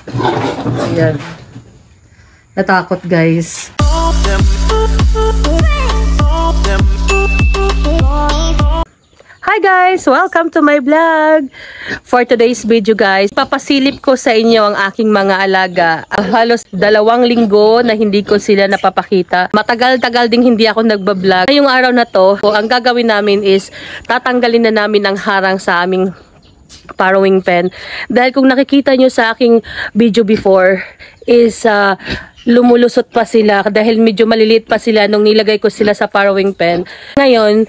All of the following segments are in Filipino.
Ayan. Natakot, guys. Hi guys! Welcome to my vlog! For today's video guys, papasilip ko sa inyo ang aking mga alaga. Halos 2 linggo na hindi ko sila napapakita. Matagal-tagal ding hindi ako nagbablog. Ngayong araw na to, ang gagawin namin is tatanggalin na namin ang harang sa aming farrowing pen. Dahil kung nakikita nyo sa aking video before is lumulusot pa sila dahil medyo maliliit pa sila nung nilagay ko sila sa farrowing pen. Ngayon,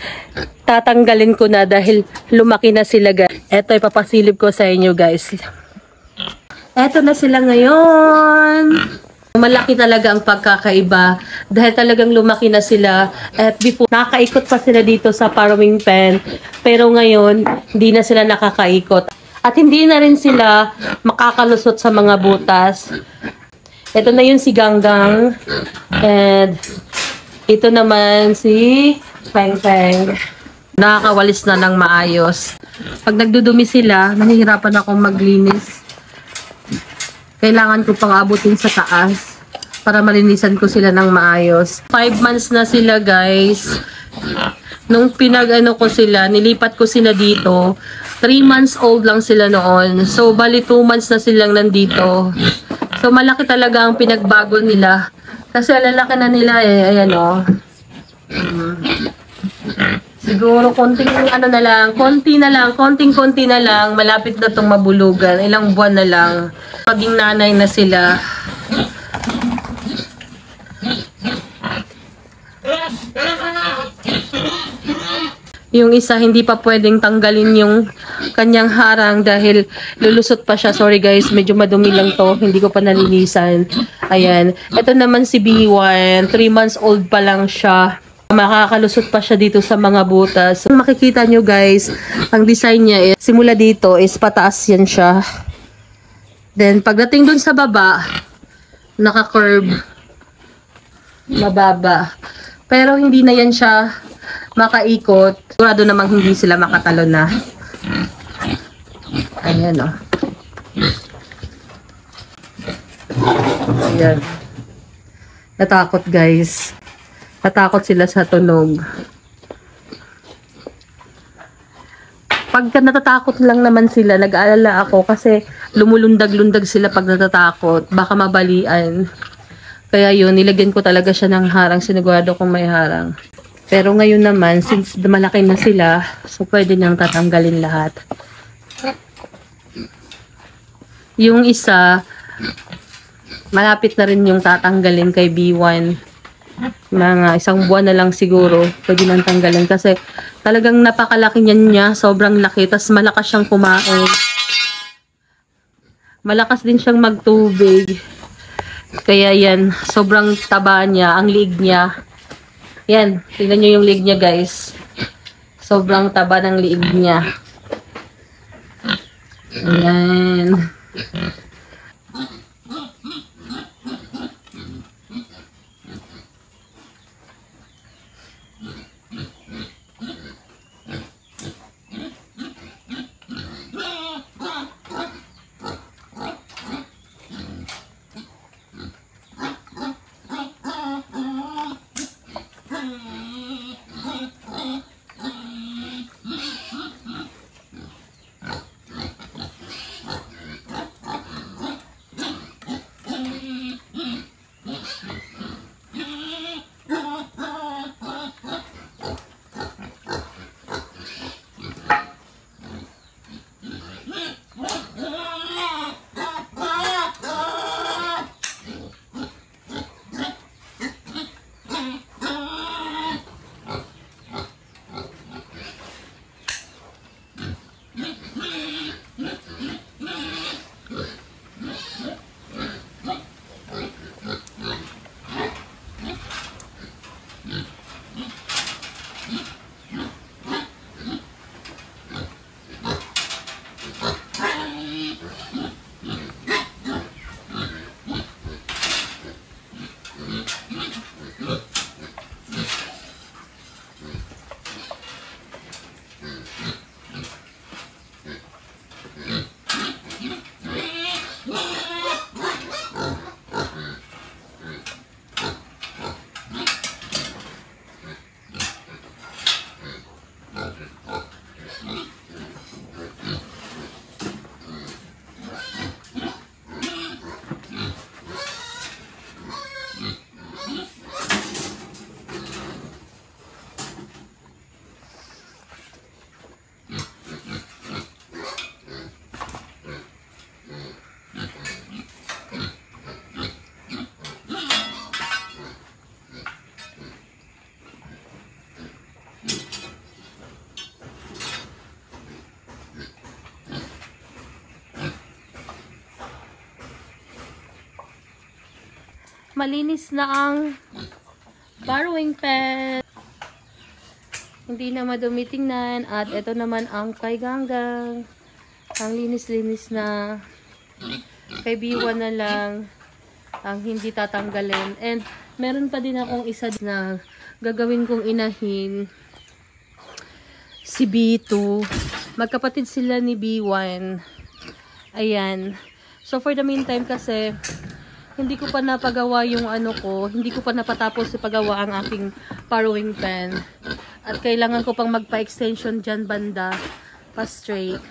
tatanggalin ko na dahil lumaki na sila guys. Eto, ipapasilip ko sa inyo guys. Eto na sila ngayon. Malaki talaga ang pagkakaiba dahil talagang lumaki na sila. At before, nakakaikot pa sila dito sa farrowing pen. Pero ngayon, hindi na sila nakakaikot. At hindi na rin sila makakalusot sa mga butas. Ito na yun si Ganggang. And ito naman si Peng Peng. Nakakawalis na ng maayos. Pag nagdudumi sila, nahihirapan akong maglinis. Kailangan ko pang abutin sa taas para malinisan ko sila ng maayos. 5 months na sila guys. Nung pinag-ano ko sila, nilipat ko sila dito. 3 months old lang sila noon. So, bali 2 months na silang nandito. So, malaki talaga ang pinagbago nila. Kasi lalaki na nila eh. Ayan o. Siguro konting ano na lang. Konti na lang. Konting-konti na lang. Malapit na itong mabulugan. Ilang buwan na lang. Maging nanay na sila. Yung isa, hindi pa pwedeng tanggalin yung kanyang harang dahil lulusot pa siya. Sorry guys, medyo madumi lang to. Hindi ko pa nalinisan. Ayan. Ito naman si B1. 3 months old pa lang siya. Makakalusot pa siya dito sa mga butas. Kung makikita nyo guys, ang design niya is, simula dito is pataas yan siya. Then, pagdating dun sa baba, naka-curve. Mababa. Pero hindi na yan siya makaikot. Sigurado namang hindi sila makatalo na. Ayan o. Ayan. Natakot guys. Natakot sila sa tunog. Pagka natatakot lang naman sila, nag-aalala ako kasi lumulundag-lundag sila pag natatakot. Baka mabalian. Kaya yun, nilagyan ko talaga siya ng harang. Sinigurado kong may harang. Pero ngayon naman, since malaki na sila, so pwede nang tatanggalin lahat. Yung isa, malapit na rin yung tatanggalin kay B1. Mga 1 buwan na lang siguro, pwede nang tanggalin. Kasi talagang napakalaki niya, sobrang laki. Tapos malakas siyang kumain. Malakas din siyang magtubig. Kaya yan, sobrang taba niya, ang liig niya. Yan, tingnan nyo yung liig niya guys. Sobrang taba ng liig niya. Ayan. malinis na ang borrowing pen. Hindi na madumi tingnan. At ito naman ang kay Ganggang. Ang linis-linis na. Kay B1 na lang ang hindi tatanggalin. And meron pa din akong isa na gagawin kong inahin. Si B2. Magkapatid sila ni B1. Ayan. So for the meantime kasi hindi ko pa napagawa yung ano ko. Hindi ko pa napatapos ipagawa ang aking borrowing pen. At kailangan ko pang magpa-extension dyan banda. Pa straight.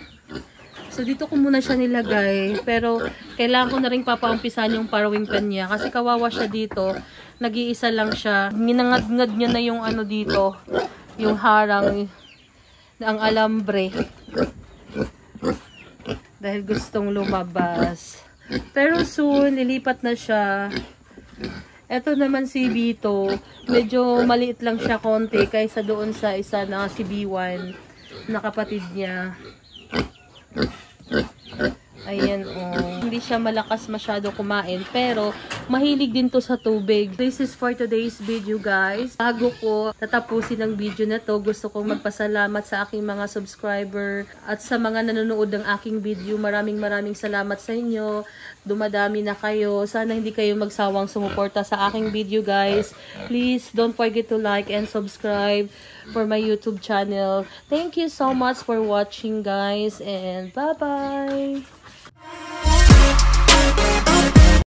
So dito ko muna siya nilagay. Pero kailangan ko na rin papaumpisan yung borrowing pen niya. Kasi kawawa siya dito. Nag-iisa lang siya. Ginangad-ngad niya na yung ano dito. Yung harang. Ang alambre. Dahil gustong lumabas. Pero soon, lilipat na siya. Ito naman si B2. Medyo maliit lang siya konti kaysa doon sa isa na si B1 na kapatid niya. Ayan oh. Hindi siya malakas masyado kumain. Pero mahilig din to sa tubig. This is for today's video guys. Bago ko tatapusin ang video na to, gusto kong magpasalamat sa aking mga subscriber at sa mga nanonood ng aking video. Maraming salamat sa inyo. Dumadami na kayo. Sana hindi kayo magsawang sumuporta sa aking video guys. Please don't forget to like and subscribe for my YouTube channel. Thank you so much for watching guys and bye bye!